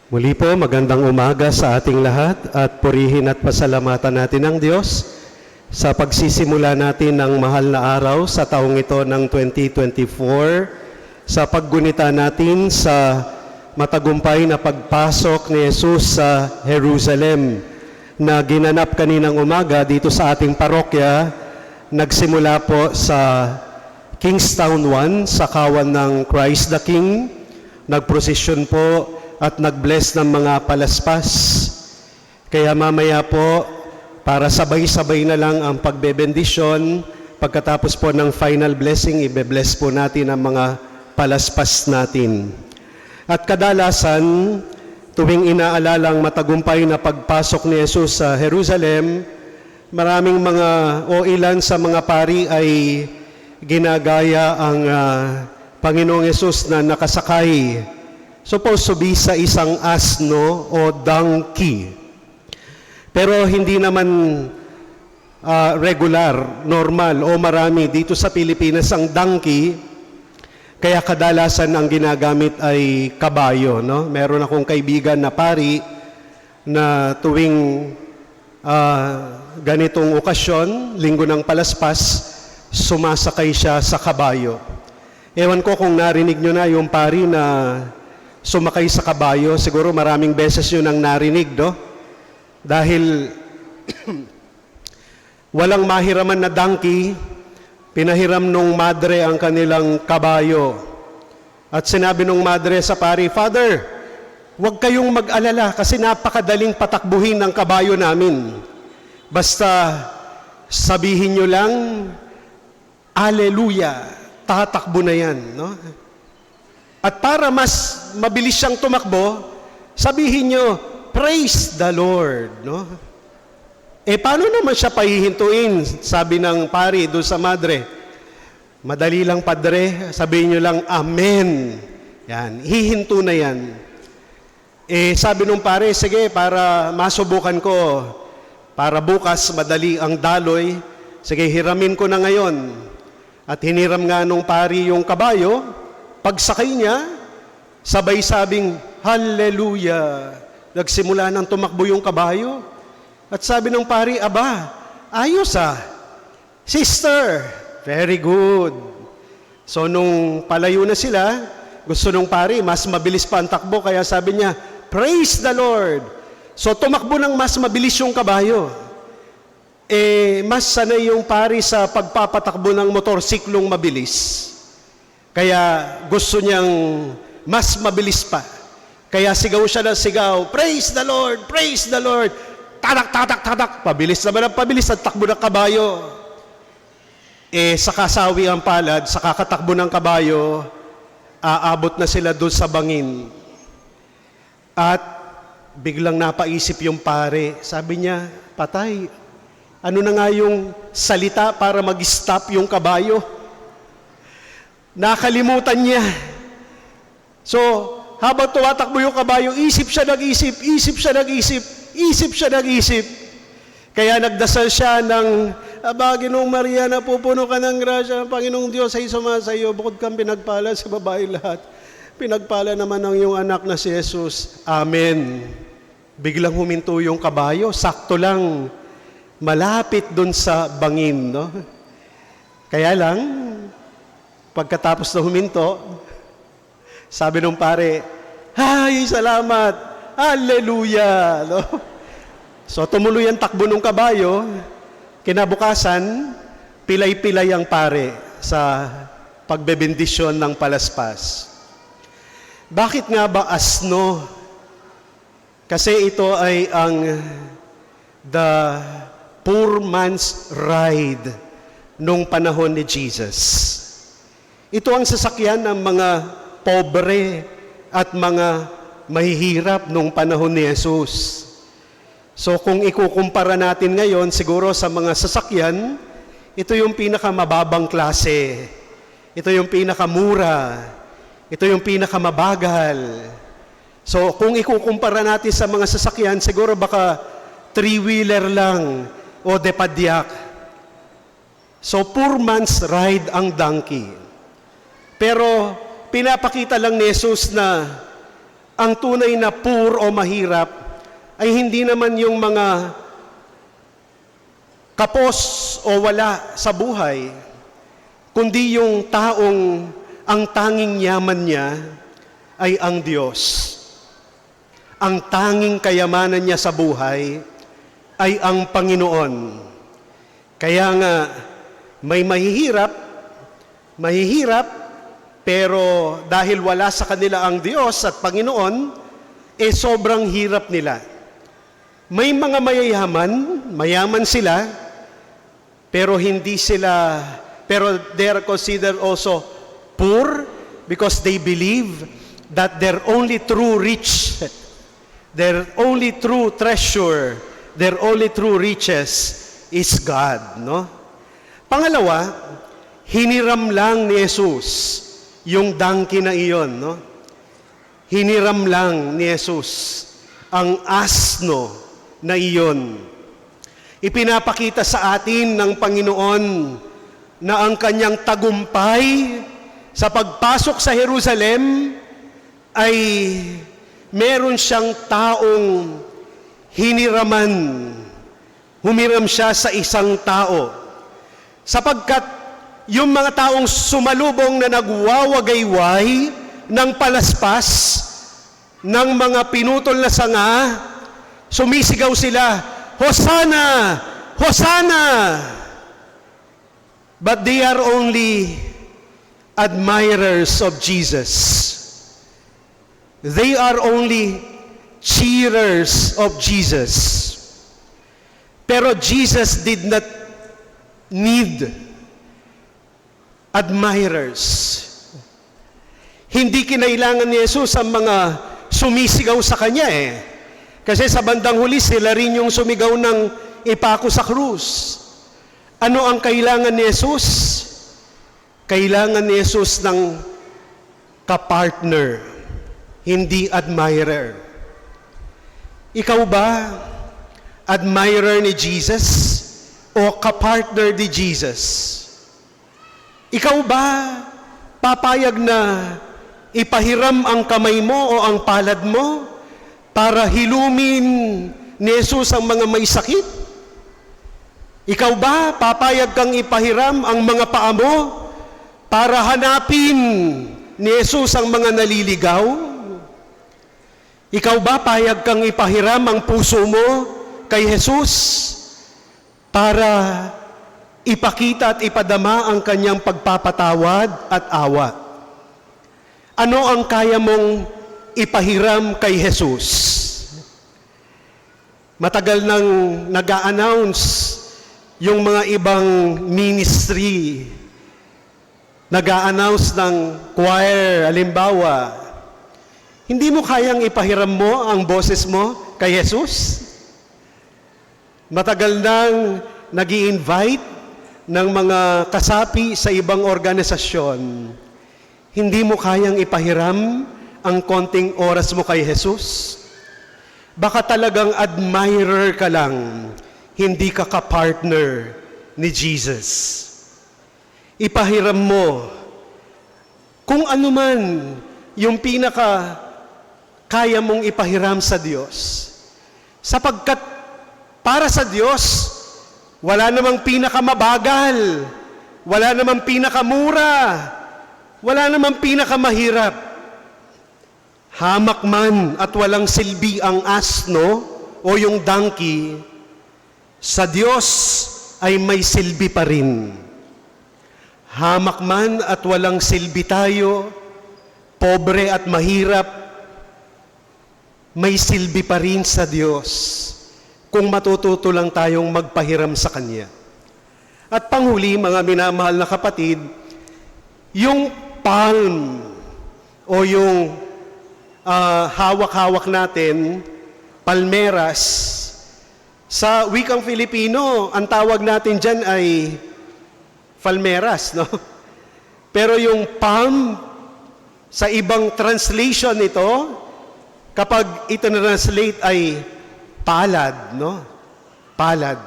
Muli po, magandang umaga sa ating lahat at purihin at pasalamatan natin ang Diyos sa pagsisimula natin ng mahal na araw sa taong ito ng 2024, sa paggunita natin sa matagumpay na pagpasok ni Jesus sa Jerusalem na ginanap kaninang umaga dito sa ating parokya. Nagsimula po sa Kingstown 1 sa kawan ng Christ the King. Nagprosesyon po at nag-bless ng mga palaspas. Kaya mamaya po, para sabay-sabay na lang ang pagbebendisyon, pagkatapos po ng final blessing, ibe-bless po natin ang mga palaspas natin. At kadalasan, tuwing inaalalang matagumpay na pagpasok ni Jesus sa Jerusalem, maraming mga o ilan sa mga pari ay ginagaya ang Panginoong Jesus na nakasakay supposed to be sa isang asno o donkey. Pero hindi naman regular, normal o marami dito sa Pilipinas ang donkey, kaya kadalasan ang ginagamit ay kabayo. No? Meron akong kaibigan na pari na tuwing ganitong okasyon, linggo ng palaspas, sumasakay siya sa kabayo. Ewan ko kung narinig nyo na yung pari na sumakay sa kabayo, siguro maraming beses yun ang narinig, no? Dahil walang mahiraman na donkey, pinahiram nung madre ang kanilang kabayo. At sinabi nung madre sa pari, "Father, huwag kayong mag-alala kasi napakadaling patakbuhin ng kabayo namin. Basta sabihin nyo lang, Alleluia, tatakbo na yan." No? At para mas mabilis siyang tumakbo, sabihin nyo, "Praise the Lord." No? Paano naman siya pahihintuin? Sabi ng pari doon sa madre, "Madali lang, padre, sabihin nyo lang, Amen." Yan, hihinto na yan. Sabi nung pare, "Sige, para masubukan ko, para bukas madali ang daloy, sige, hiramin ko na ngayon." At hiniram nga nung pari yung kabayo. Pagsakay niya, sabay sabing, "Hallelujah." Nagsimula nang tumakbo yung kabayo. At sabi ng pari, "Aba, ayos ah. Sister, very good." So nung palayo na sila, gusto nung pari, mas mabilis pa ang takbo, kaya sabi niya, "Praise the Lord." So tumakbo ng mas mabilis yung kabayo. Mas sanay yung pari sa pagpapatakbo ng motorsiklong mabilis. Kaya gusto niyang mas mabilis pa. Kaya sigaw siya ng sigaw, "Praise the Lord! Praise the Lord!" Tatak, tatak, tatak. Pabilis naman ang pabilis at takbo ng kabayo. Sa kasawi ang palad, sa kakatakbo ng kabayo, aabot na sila doon sa bangin. At biglang napaisip yung pare. Sabi niya, "Patay, ano na nga yung salita para mag-stop yung kabayo?" Nakalimutan niya. So, habang tumatakbo yung kabayo, isip siya nag-isip, isip siya nag-isip, isip siya nag-isip. Kaya nagdasal siya ng, "Aba, Ginoong Maria, napupuno ka ng grasya, Panginoong Diyos ay sumasayo, bukod kang pinagpala sa babae lahat. Pinagpala naman ang iyong anak na si Jesus. Amen." Biglang huminto yung kabayo, sakto lang, malapit dun sa bangin. No? Kaya lang, pagkatapos na huminto, sabi nung pare, "Ay, salamat! Hallelujah!" No? So tumuloy ang takbo ng kabayo. Kinabukasan, pilay-pilay ang pare sa pagbebendisyon ng palaspas. Bakit nga ba asno? Kasi ito ay ang the poor man's ride nung panahon ni Jesus. Ito ang sasakyan ng mga pobre at mga mahihirap nung panahon ni Jesus. So kung ikukumpara natin ngayon, siguro sa mga sasakyan, ito yung pinakamababang klase. Ito yung pinakamura. Ito yung pinakamabagal. So kung ikukumpara natin sa mga sasakyan, siguro baka three-wheeler lang o depadyak. So poor man's ride ang donkey. Pero pinapakita lang ni Jesus na ang tunay na poor o mahirap ay hindi naman yung mga kapos o wala sa buhay, kundi yung taong ang tanging yaman niya ay ang Diyos. Ang tanging kayamanan niya sa buhay ay ang Panginoon. Kaya nga, may mahihirap, pero dahil wala sa kanila ang Diyos at Panginoon, sobrang hirap nila. May mga mayaman sila, pero they are considered also poor because they believe that their only true treasure, their only true riches is God, no? Pangalawa, hiniram lang ni Jesus yung donkey na iyon, no? Hiniram lang ni Jesus ang asno na iyon. Ipinapakita sa atin ng Panginoon na ang kanyang tagumpay sa pagpasok sa Jerusalem ay meron siyang taong hiniraman. Humiram siya sa isang tao. Sapagkat yung mga taong sumalubong na nagwawagayway ng palaspas, ng mga pinutol na sanga, sumisigaw sila, Hosanna! Hosanna! But they are only admirers of Jesus. They are only cheerers of Jesus. Pero Jesus did not need admirers. Hindi kinailangan ni Jesus ang mga sumisigaw sa Kanya Kasi sa bandang huli, sila rin yung sumigaw ng ipako sa krus. Ano ang kailangan ni Jesus? Kailangan ni Jesus ng kapartner, hindi admirer. Ikaw ba admirer ni Jesus o kapartner ni Jesus? Ikaw ba papayag na ipahiram ang kamay mo o ang palad mo para hilumin ni Jesus ang mga may sakit? Ikaw ba papayag kang ipahiram ang mga paa mo para hanapin ni Jesus ang mga naliligaw? Ikaw ba payag kang ipahiram ang puso mo kay Jesus para ipakita at ipadama ang kanyang pagpapatawad at awa? Ano ang kaya mong ipahiram kay Jesus? Matagal nang nag-a-announce yung mga ibang ministry. Nag-a-announce ng choir, halimbawa, hindi mo kayang ipahiram mo ang boses mo kay Jesus? Matagal nang nag-i-invite ng mga kasapi sa ibang organisasyon. Hindi mo kayang ipahiram ang konting oras mo kay Jesus? Baka talagang admirer ka lang, hindi ka kapartner ni Jesus. Ipahiram mo kung ano man yung pinaka kaya mong ipahiram sa Diyos. Sapagkat para sa Diyos, wala namang pinakamabagal, wala namang pinakamura, wala namang pinakamahirap. Hamak man at walang silbi ang asno o yung donkey, sa Diyos ay may silbi pa rin. Hamak man at walang silbi tayo, pobre at mahirap, may silbi pa rin sa Diyos kung matututo lang tayong magpahiram sa Kanya. At panghuli, mga minamahal na kapatid, yung palm o yung hawak-hawak natin, palmeras, sa wikang Filipino, ang tawag natin dyan ay palmeras, no? Pero yung palm, sa ibang translation nito, kapag ito na-translate ay palad, no? Palad.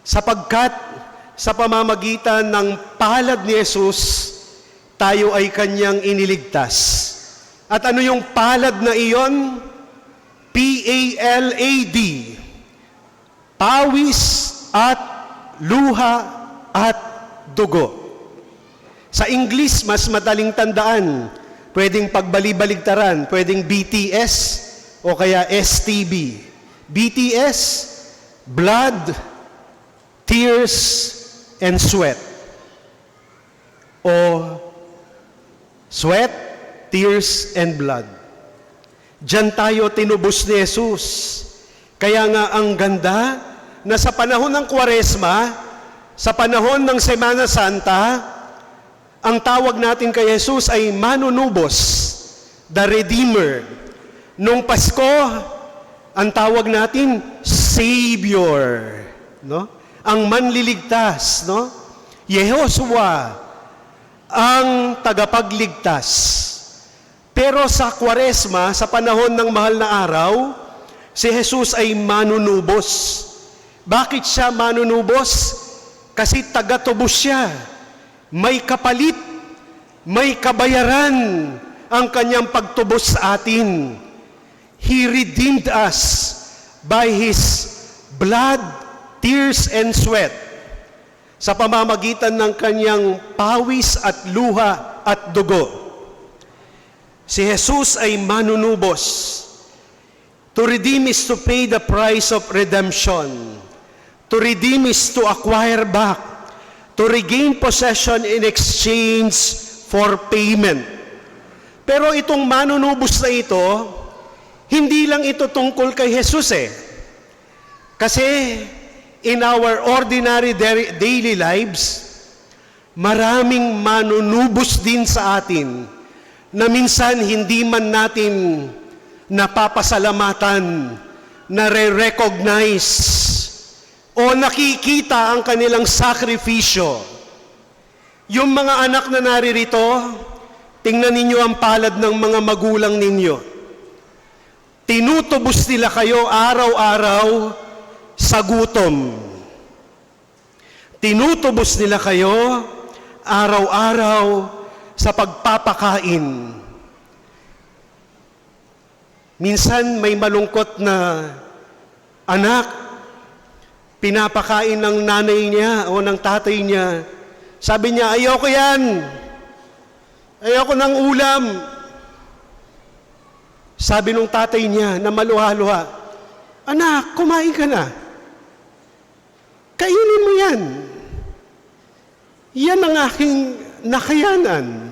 Sapagkat sa pamamagitan ng palad ni Jesus, tayo ay kanyang iniligtas At ano yung palad na iyon? P-A-L-A-D. Pawis at luha at dugo. Sa English, mas madaling tandaan. Pwedeng pagbali-baligtaran, pwedeng BTS o kaya STB. BTS, blood, tears, and sweat. O sweat, tears, and blood. Diyan tayo tinubos ni Jesus. Kaya nga ang ganda na sa panahon ng Kwaresma, sa panahon ng Semana Santa, ang tawag natin kay Jesus ay manunubos, the Redeemer. Nung Pasko, ang tawag natin, Savior. No? Ang manliligtas. No? Yehoshua, ang tagapagligtas. Pero sa Kwaresma, sa panahon ng mahal na araw, si Jesus ay manunubos. Bakit siya manunubos? Kasi tagatubos siya. May kapalit, may kabayaran ang kanyang pagtubos sa atin. He redeemed us by His blood, tears, and sweat. Sa pamamagitan ng kanyang pawis at luha at dugo. Si Jesus ay manunubos. To redeem is to pay the price of redemption. To redeem is to acquire back. To regain possession in exchange for payment. Pero itong manunubos na ito, hindi lang ito tungkol kay Jesus eh. Kasi in our ordinary daily lives, maraming manunubos din sa atin na minsan hindi man natin napapasalamatan, nare-recognize, o nakikita ang kanilang sakripisyo. Yung mga anak na naririto, tingnan ninyo ang palad ng mga magulang ninyo. Tinutubos nila kayo araw-araw sa gutom. Tinutubos nila kayo araw-araw sa pagpapakain. Minsan may malungkot na anak, pinapakain ng nanay niya o ng tatay niya. Sabi niya, ayoko yan. Ayoko ng ulam. Sabi nung tatay niya na maluha-luha, anak, kumain ka na. Kainin mo yan. Yan ang aking nakayanan.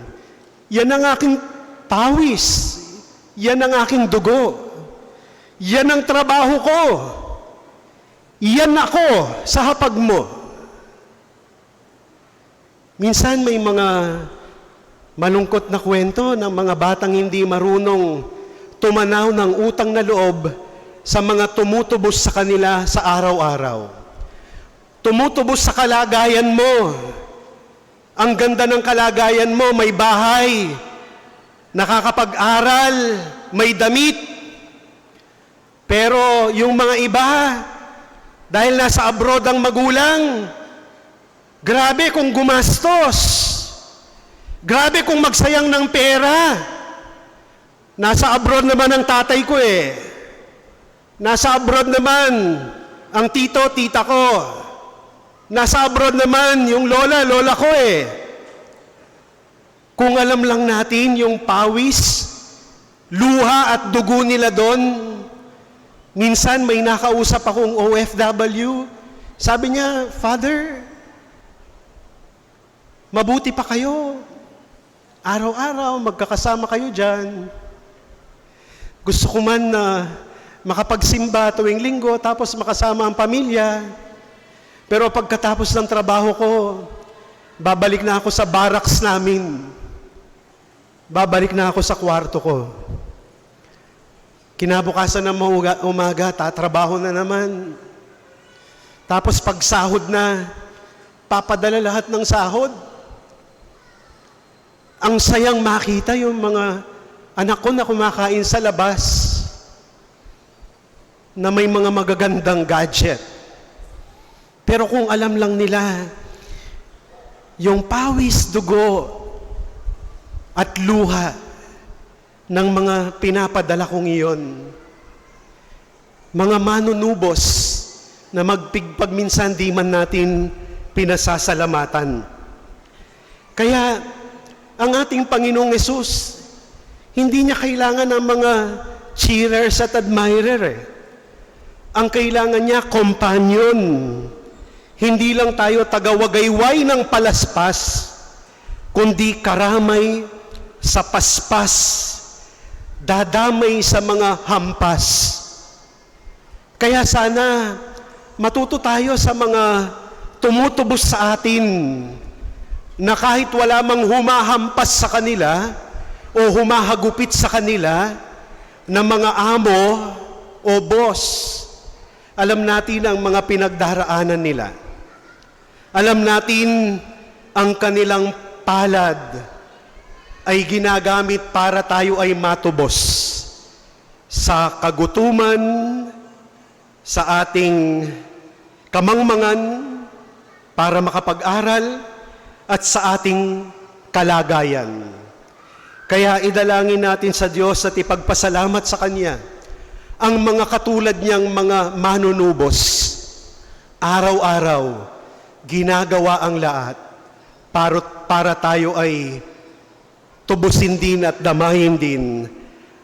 Yan ang aking pawis. Yan ang aking dugo. Yan ang trabaho ko. Yan ako sa hapag mo. Minsan may mga malungkot na kwento ng mga batang hindi marunong tumanaw ng utang na loob sa mga tumutubos sa kanila sa araw-araw. Tumutubos sa kalagayan mo. Ang ganda ng kalagayan mo, may bahay, nakakapag-aral, may damit. Pero yung mga iba, dahil nasa abroad ang magulang, grabe kung gumastos. Grabe kung magsayang ng pera. Nasa abroad naman ang tatay ko eh. Nasa abroad naman ang tito, tita ko. Nasa abroad naman yung lola, lola ko eh. Kung alam lang natin yung pawis, luha at dugo nila doon. Minsan may nakausap akong OFW. Sabi niya, Father, mabuti pa kayo. Araw-araw, magkakasama kayo dyan. Gusto ko man na makapagsimba tuwing linggo, tapos makasama ang pamilya. Pero pagkatapos ng trabaho ko, babalik na ako sa barracks namin. Babalik na ako sa kwarto ko. Kinabukasan ng umaga, tatrabaho na naman. Tapos pag sahod na, papadala lahat ng sahod. Ang sayang makita yung mga anak ko na kumakain sa labas na may mga magagandang gadget. Pero kung alam lang nila, yung pawis, dugo, at luha ng mga pinapadala kong iyon. Mga manunubos na magpagminsan di man natin pinasasalamatan. Kaya ang ating Panginoong Hesus, hindi niya kailangan ng mga cheerers at admirer. Ang kailangan niya, companion. Hindi lang tayo tagawagayway ng palaspas, kundi karamay sa paspas, dadamay sa mga hampas. Kaya sana matuto tayo sa mga tumutubos sa atin na kahit wala mang humahampas sa kanila o humahagupit sa kanila na mga amo o boss, alam natin ang mga pinagdaraanan nila. Alam natin ang kanilang palad ay ginagamit para tayo ay matubos sa kagutuman, sa ating kamangmangan para makapag-aral at sa ating kalagayan. Kaya idalangin natin sa Diyos at ipagpasalamat sa Kanya ang mga katulad niyang mga manunubos. Araw-araw, ginagawa ang lahat para tayo ay tubusin din at damahin din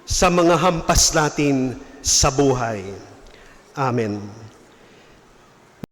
sa mga hampas natin sa buhay. Amen.